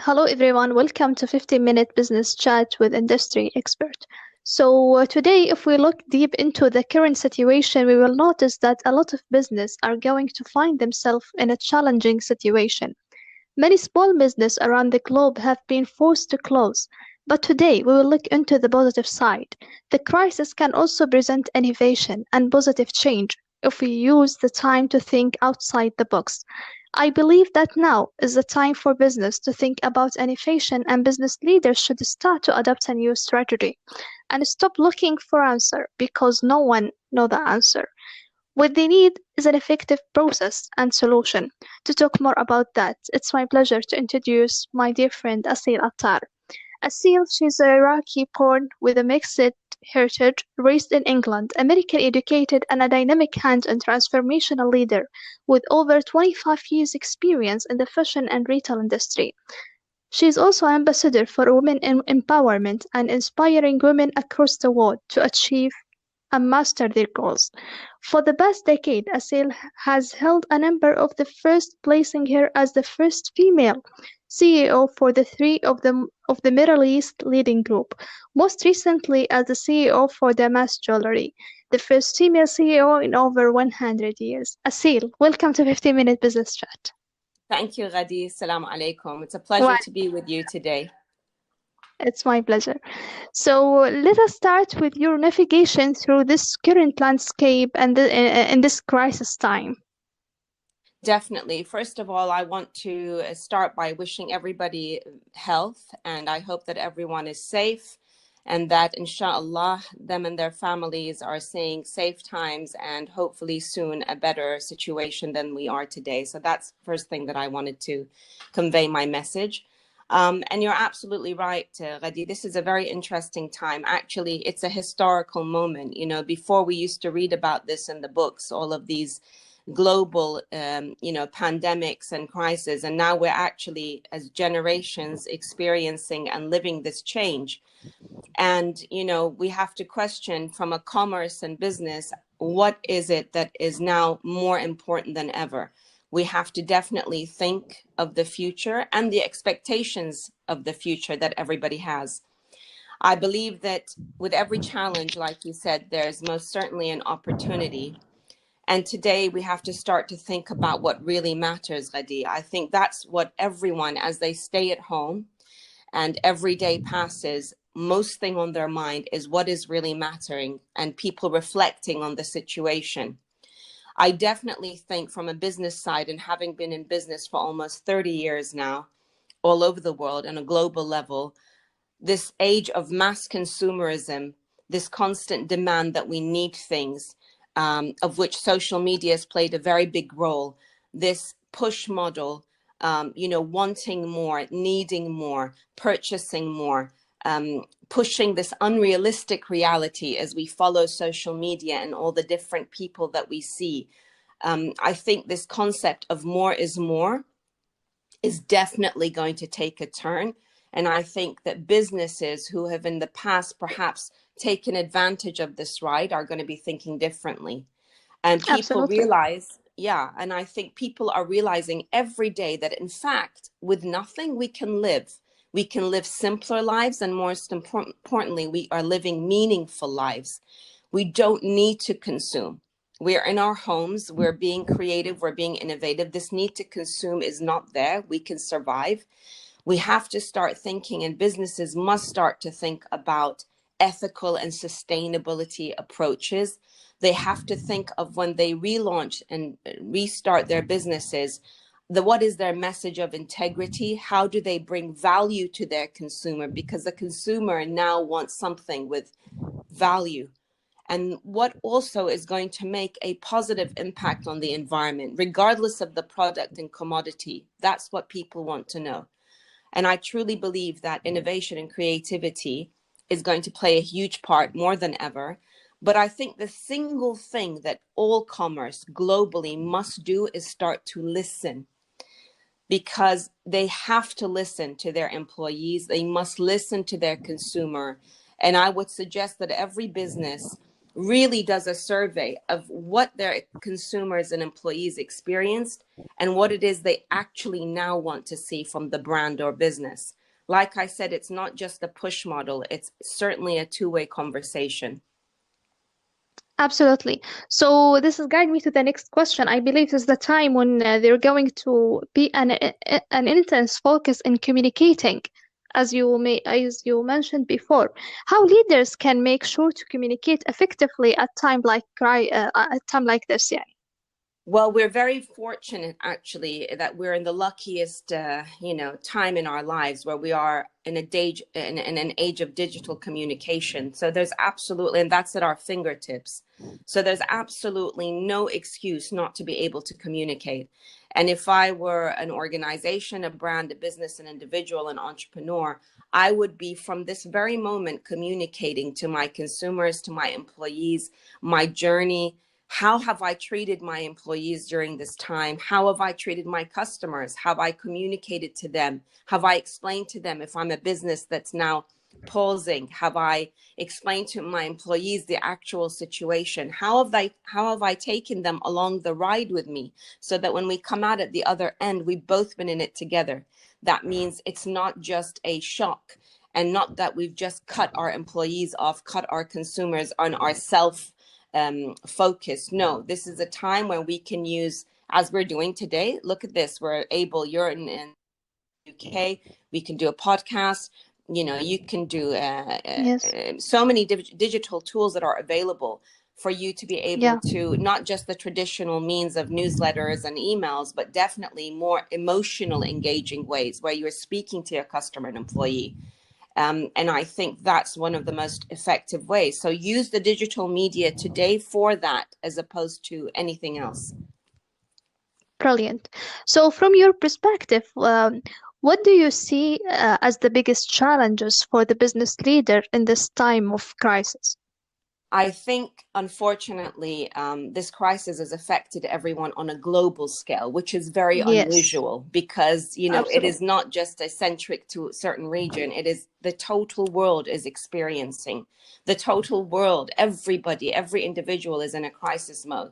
Hello everyone, welcome to 15-minute business chat with industry expert. Today, if we look deep into the current situation, we will notice that a lot of business are going to find themselves in a challenging situation. Many small business around the globe have been forced to close, but today we will look into the positive side. The crisis can also present innovation and positive change if we use the time to think outside the box. I believe that now is the time for business to think about innovation, and business leaders should start to adopt a new strategy and stop looking for answer because no one know the answer. What they need is an effective process and solution. To talk more about that, it's my pleasure to introduce my dear friend Asil Attar. Asil, she's a Iraqi-born with a mixed heritage, raised in England, American-educated, and a dynamic hand-on transformational leader with over 25 years' experience in the fashion and retail industry. She is also an ambassador for women empowerment and inspiring women across the world to achieve and master their goals. For the past decade, Asil has held a number of the first, placing her as the first female CEO for the three of the Middle East leading group, most recently as the CEO for the mass jewelry, the first female CEO in over 100 years. Asil, welcome to 15-minute business chat. Thank you, Ghadi. Assalamu alaikum. It's a pleasure Well, to be with you today. it's my pleasure. So let us start with your navigation through this current landscape and in this crisis time. Definitely. First of all, I want to start by wishing everybody health, and I hope that everyone is safe and that, inshallah, them and their families are seeing safe times and hopefully soon a better situation than we are today. So that's the first thing that I wanted to convey my message. And you're absolutely right, Ghadi. This is a very interesting time. Actually, it's a historical moment. You know, before we used to read about this in the books, all of these global, pandemics and crises. And now we're actually, as generations, experiencing and living this change. And, we have to question from a commerce and business, what is it that is now more important than ever? We have to definitely think of the future and the expectations of the future that everybody has. I believe that with every challenge, like you said, there's most certainly an opportunity. And today we have to start to think about what really matters, Ghadi. I think that's what everyone, as they stay at home and every day passes, most thing on their mind is what is really mattering and people reflecting on the situation. I definitely think from a business side, and having been in business for almost 30 years now, all over the world on a global level, this age of mass consumerism, this constant demand that we need things, of which social media has played a very big role, this push model, wanting more, needing more, purchasing more, pushing this unrealistic reality as we follow social media and all the different people that we see. I think this concept of more is more is definitely going to take a turn. And I think that businesses who have in the past perhaps taken advantage of this ride are going to be thinking differently. And people Absolutely. realize, and I think people are realizing every day that in fact, with nothing, we can live. We can live simpler lives, and most importantly, we are living meaningful lives. We don't need to consume. We're in our homes, we're being creative, we're being innovative. This need to consume is not there. We can survive. We have to start thinking, and businesses must start to think about ethical and sustainability approaches. They have to think of when they relaunch and restart their businesses, what is their message of integrity? How do they bring value to their consumer? Because the consumer now wants something with value. And what also is going to make a positive impact on the environment, regardless of the product and commodity. That's what people want to know. And I truly believe that innovation and creativity is going to play a huge part more than ever. But I think the single thing that all commerce globally must do is start to listen, because they have to listen to their employees. They must listen to their consumer. And I would suggest that every business really does a survey of what their consumers and employees experienced and what it is they actually now want to see from the brand or business. Like I said, it's not just a push model, it's certainly a two-way conversation. Absolutely. So this is guide me to the next question. I believe this is the time when they're going to be an intense focus in communicating, as you mentioned before. How leaders can make sure to communicate effectively at time like this? Yeah. Well, we're very fortunate actually that we're in the luckiest, time in our lives where we are in an age of digital communication. So there's absolutely, and that's at our fingertips. So there's absolutely no excuse not to be able to communicate. And if I were an organization, a brand, a business, an individual, an entrepreneur, I would be from this very moment communicating to my consumers, to my employees, my journey. How have I treated my employees during this time? How have I treated my customers? Have I communicated to them? Have I explained to them if I'm a business that's now pausing? Have I explained to my employees the actual situation? How have I taken them along the ride with me so that when we come out at the other end, we've both been in it together? That means it's not just a shock and not that we've just cut our employees off, cut our consumers on ourself focus. No, this is a time where we can use, as we're doing today. Look at this. We're able, you're in UK, we can do a podcast. You can do Yes. so many digital tools that are available for you to be able Yeah. to, not just the traditional means of newsletters and emails, but definitely more emotional engaging ways where you're speaking to your customer and employee. And I think that's one of the most effective ways. So use the digital media today for that as opposed to anything else. Brilliant. So, from your perspective, what do you see as the biggest challenges for the business leader in this time of crisis? I think, unfortunately, this crisis has affected everyone on a global scale, which is very Yes, unusual because, it is absolutely. not just centric to a certain region. It is the total world is experiencing. The total world, everybody, every individual is in a crisis mode.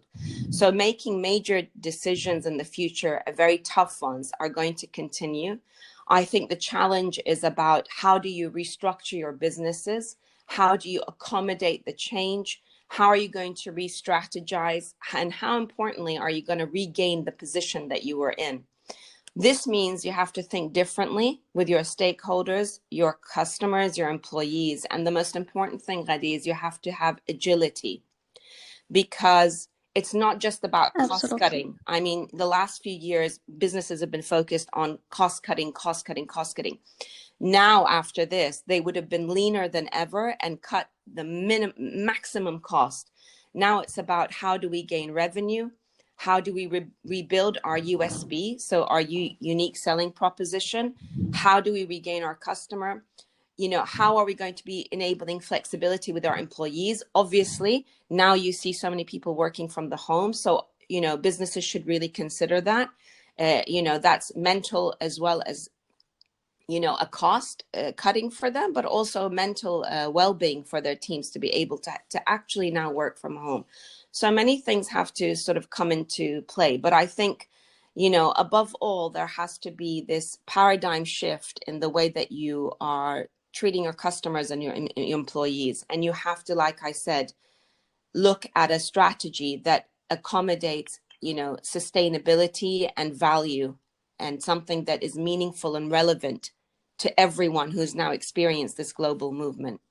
So making major decisions in the future, very tough ones, are going to continue. I think the challenge is about how do you restructure your businesses? How do you accommodate the change? How are you going to re-strategize? And how importantly, are you going to regain the position that you were in? This means you have to think differently with your stakeholders, your customers, your employees. And the most important thing, Ghadi, is you have to have agility because it's not just about cost Absolutely. cutting. I mean, the last few years, businesses have been focused on cost cutting, cost cutting, cost cutting. Now, after this, they would have been leaner than ever and cut the maximum cost. Now it's about how do we gain revenue? How do we rebuild our USB, so our unique selling proposition? How do we regain our customer? How are we going to be enabling flexibility with our employees? Obviously, now you see so many people working from the home. So, businesses should really consider that. That's mental as well as a cost cutting for them, but also mental well-being for their teams to be able to actually now work from home. So many things have to sort of come into play. But I think, above all, there has to be this paradigm shift in the way that you are treating your customers and your employees. And you have to, like I said, look at a strategy that accommodates, sustainability and value and something that is meaningful and relevant to everyone who's now experienced this global movement.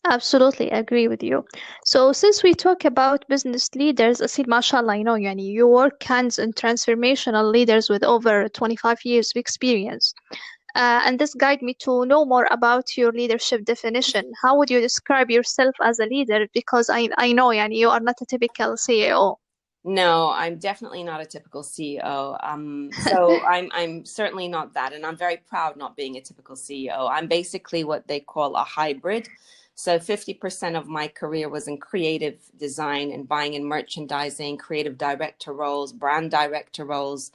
Absolutely agree with you. So, since we talk about business leaders, Asil, mashallah, you work hands in transformational leaders with over 25 years of experience. And this guide me to know more about your leadership definition. How would you describe yourself as a leader? Because I know, you are not a typical CEO. No, I'm definitely not a typical CEO. So I'm certainly not that, and I'm very proud not being a typical CEO. I'm basically what they call a hybrid. So 50% of my career was in creative design and buying and merchandising, creative director roles, brand director roles.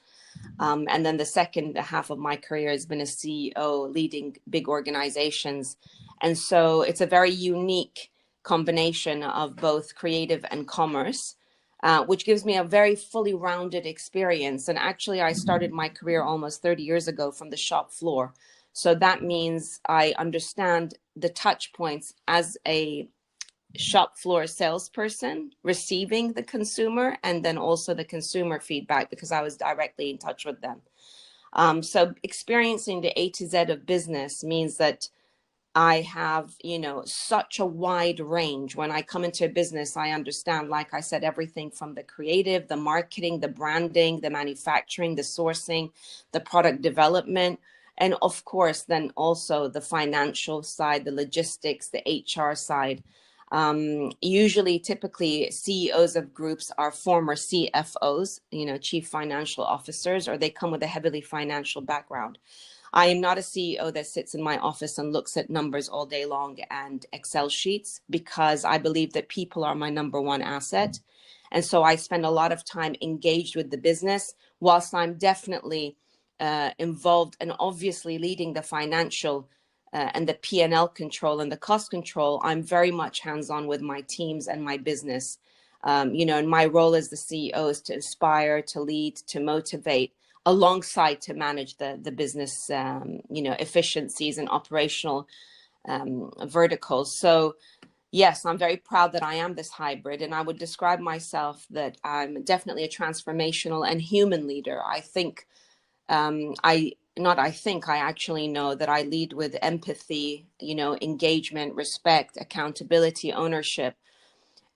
And then the second half of my career has been a CEO leading big organizations. And so it's a very unique combination of both creative and commerce, which gives me a very fully rounded experience. And actually, I started my career almost 30 years ago from the shop floor. So that means I understand the touch points as a shop floor salesperson, receiving the consumer, and then also the consumer feedback because I was directly in touch with them. So experiencing the A to Z of business means that I have, such a wide range. When I come into a business, I understand, like I said, everything from the creative, the marketing, the branding, the manufacturing, the sourcing, the product development, and of course, then also the financial side, the logistics, the HR side. Usually, typically, CEOs of groups are former CFOs, chief financial officers, or they come with a heavily financial background. I am not a CEO that sits in my office and looks at numbers all day long and Excel sheets, because I believe that people are my number one asset. And so I spend a lot of time engaged with the business, whilst I'm definitely involved and obviously leading the financial and the P&L control and the cost control. I'm very much hands-on with my teams and my business. And my role as the CEO is to inspire, to lead, to motivate, alongside to manage the business, efficiencies and operational verticals. So yes, I'm very proud that I am this hybrid, and I would describe myself that I'm definitely a transformational and human leader. I actually know that I lead with empathy, engagement, respect, accountability, ownership.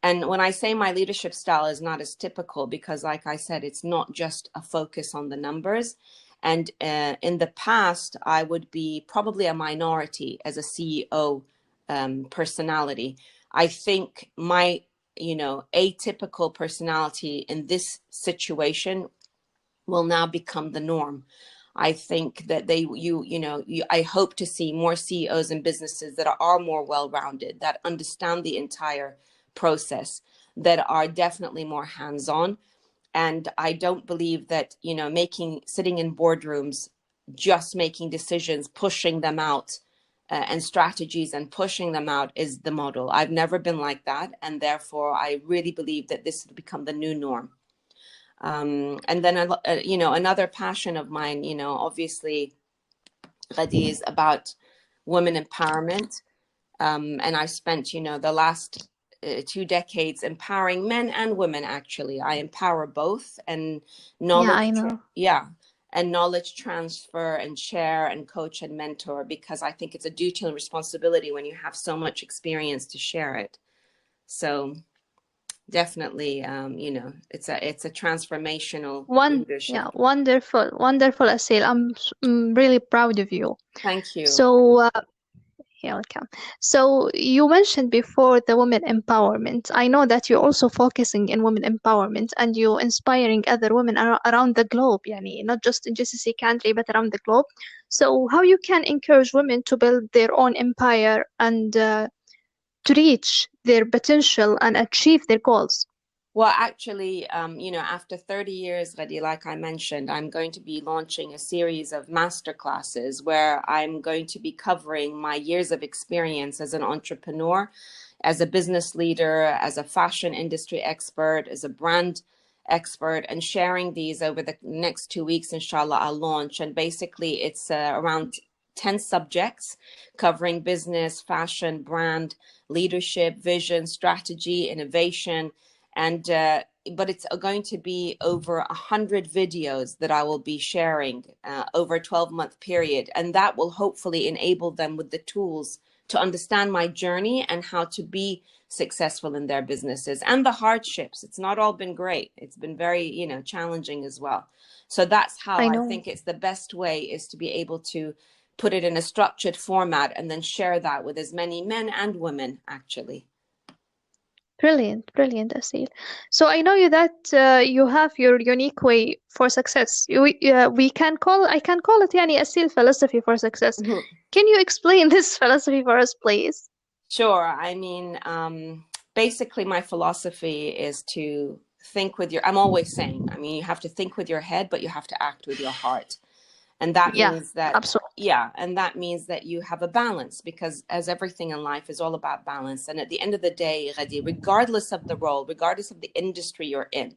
And when I say my leadership style is not as typical, because like I said, it's not just a focus on the numbers. And in the past, I would be probably a minority as a CEO personality. I think my, atypical personality in this situation will now become the norm. I think that I hope to see more CEOs and businesses that are more well-rounded, that understand the entire process, that are definitely more hands-on. And I don't believe that, sitting in boardrooms, just making decisions, pushing them out, and strategies and pushing them out is the model. I've never been like that. And therefore, I really believe that this will become the new norm. And then, another passion of mine, obviously, Ghadi, is about women empowerment. And I've spent, the last 2 decades empowering men and women. Actually, I empower both, and Yeah, knowledge, I know. and knowledge transfer and share and coach and mentor, because I think it's a duty and responsibility when you have so much experience to share it. So definitely, it's a transformational leadership. Wonderful, wonderful, Asil. I'm really proud of you. Thank you. So, you're welcome. So you mentioned before the women empowerment. I know that you're also focusing in women empowerment, and you're inspiring other women around the globe, yani, not just in GCC country, but around the globe. So how you can encourage women to build their own empire and to reach their potential and achieve their goals? Well, actually, after 30 years, Ghadi, like I mentioned, I'm going to be launching a series of master classes where I'm going to be covering my years of experience as an entrepreneur, as a business leader, as a fashion industry expert, as a brand expert, and sharing these over the next 2 weeks. Inshallah, I'll launch. And basically, it's around 10 subjects covering business, fashion, brand, leadership, vision, strategy, innovation. And but it's going to be over 100 videos that I will be sharing over a 12-month period, and that will hopefully enable them with the tools to understand my journey and how to be successful in their businesses, and the hardships. It's not all been great. It's been very, challenging as well. So that's how I I know. think it's the best way, is to be able to put it in a structured format and then share that with as many men and women, actually. Brilliant, brilliant, Asil. So I know you that you have your unique way for success. I can call it yani Asil philosophy for success. Can you explain this philosophy for us, please? Sure. I mean, basically, my philosophy is to think with I'm always saying, I mean, you have to think with your head, but you have to act with your heart. And that Yeah, means that, absolutely. yeah, and that means that you have a balance, because as everything in life is all about balance. And at the end of the day, Ghadi, regardless of the role, regardless of the industry you're in,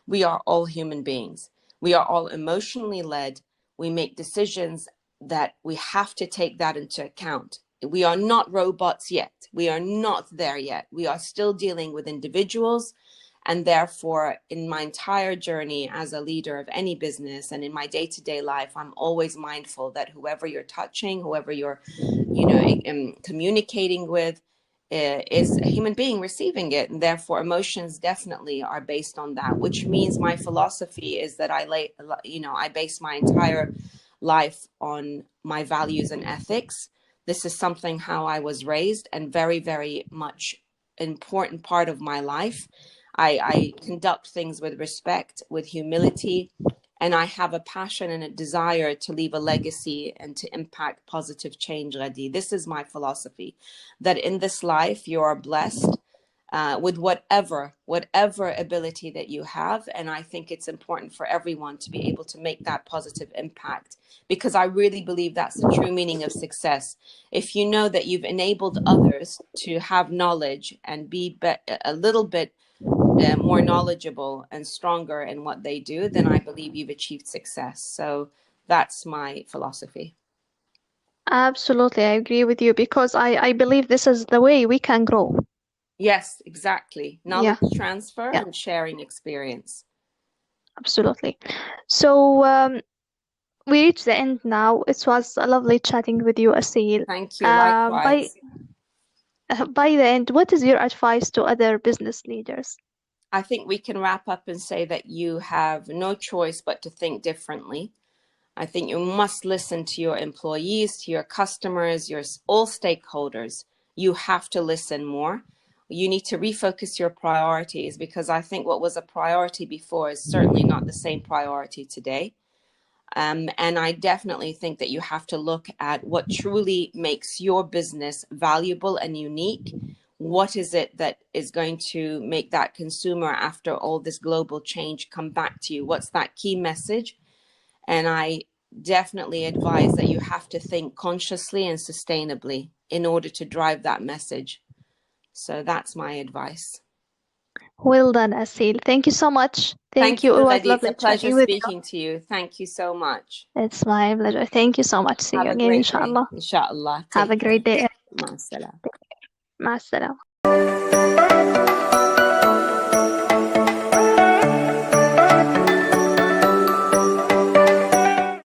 we are all human beings. We are all emotionally led. We make decisions that we have to take that into account. We are not robots yet. We are not there yet. We are still dealing with individuals. And therefore, in my entire journey as a leader of any business and in my day-to-day life, I'm always mindful that whoever you're touching, whoever you're, communicating with, is a human being receiving it. And therefore, emotions definitely are based on that, which means my philosophy is that I base my entire life on my values and ethics. This is something how I was raised, and very, very much important part of my life. I conduct things with respect, with humility, and I have a passion and a desire to leave a legacy and to impact positive change, Ghadi. This is my philosophy, that in this life you are blessed with whatever ability that you have. And I think it's important for everyone to be able to make that positive impact, because I really believe that's the true meaning of success. If you know that you've enabled others to have knowledge and be a little bit more knowledgeable and stronger in what they do, then I believe you've achieved success. So that's my philosophy. Absolutely, I agree with you because I believe this is the way we can grow. Yes, exactly. Yeah, Knowledge transfer yeah, and sharing experience. absolutely. So we reached the end now. It was a lovely chatting with you, Asil. Thank you. Um, by Likewise. by the end, what is your advice to other business leaders? I think we can wrap up and say that you have no choice but to think differently. I think you must listen to your employees, to your customers, your all stakeholders. You have to listen more. You need to refocus your priorities, because I think what was a priority before is certainly not the same priority today. And I definitely think that you have to look at what truly makes your business valuable and unique. What is it that is going to make that consumer, after all this global change, come back to you? What's that key message? And I definitely advise that you have to think consciously and sustainably in order to drive that message. So that's my advice. Well done, Asil. Thank you so much. Thank Thank you, you. It was Ghadi. It's a lovely pleasure chatting with you. speaking to you. Thank you so much. It's my pleasure. Thank you so much. See Have you a again, great day. inshallah. Inshallah. Have a Take care. great day. Ma salam. مع السلامة.